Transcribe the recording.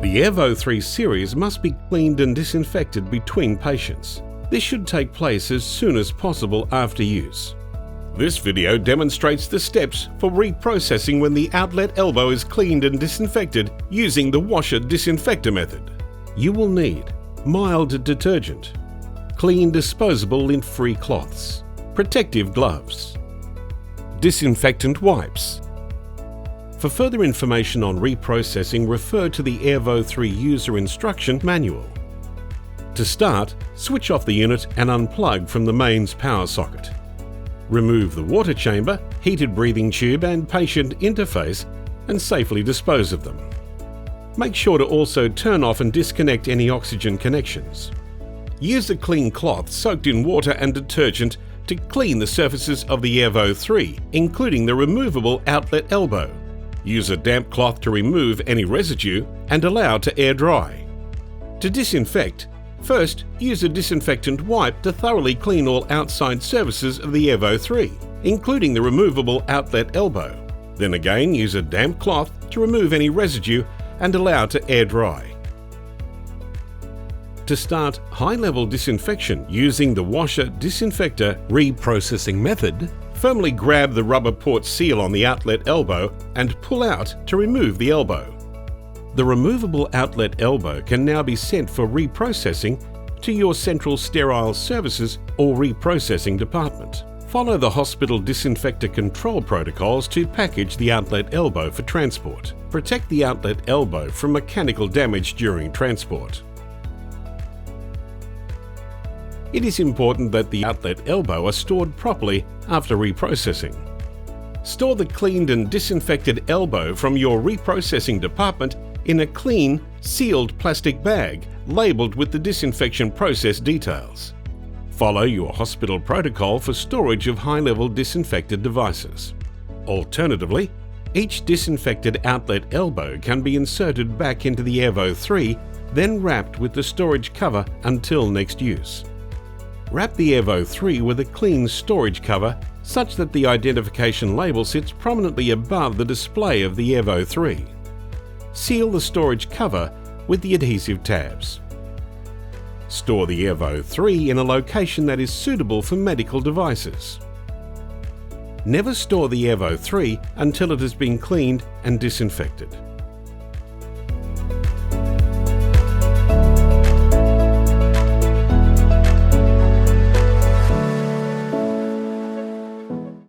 The Airvo 3 series must be cleaned and disinfected between patients. This should take place as soon as possible after use. This video demonstrates the steps for reprocessing when the outlet elbow is cleaned and disinfected using the washer disinfector method. You will need mild detergent, clean disposable lint-free cloths, protective gloves, disinfectant wipes. For further information on reprocessing, refer to the Airvo 3 user instruction manual. To start, switch off the unit and unplug from the mains power socket. Remove the water chamber, heated breathing tube and patient interface and safely dispose of them. Make sure to also turn off and disconnect any oxygen connections. Use a clean cloth soaked in water and detergent to clean the surfaces of the Airvo 3, including the removable outlet elbow. Use a damp cloth to remove any residue and allow to air dry. To disinfect, first use a disinfectant wipe to thoroughly clean all outside surfaces of the Airvo 3, including the removable outlet elbow. Then again use a damp cloth to remove any residue and allow to air dry. To start high-level disinfection using the washer disinfector reprocessing method, firmly grab the rubber port seal on the outlet elbow and pull out to remove the elbow. The removable outlet elbow can now be sent for reprocessing to your central sterile services or reprocessing department. Follow the hospital disinfector control protocols to package the outlet elbow for transport. Protect the outlet elbow from mechanical damage during transport. It is important that the outlet elbow are stored properly after reprocessing. Store the cleaned and disinfected elbow from your reprocessing department in a clean, sealed plastic bag labeled with the disinfection process details. Follow your hospital protocol for storage of high-level disinfected devices. Alternatively, each disinfected outlet elbow can be inserted back into the Airvo 3, then wrapped with the storage cover until next use. Wrap the Airvo 3 with a clean storage cover such that the identification label sits prominently above the display of the Airvo 3. Seal the storage cover with the adhesive tabs. Store the Airvo 3 in a location that is suitable for medical devices. Never store the Airvo 3 until it has been cleaned and disinfected.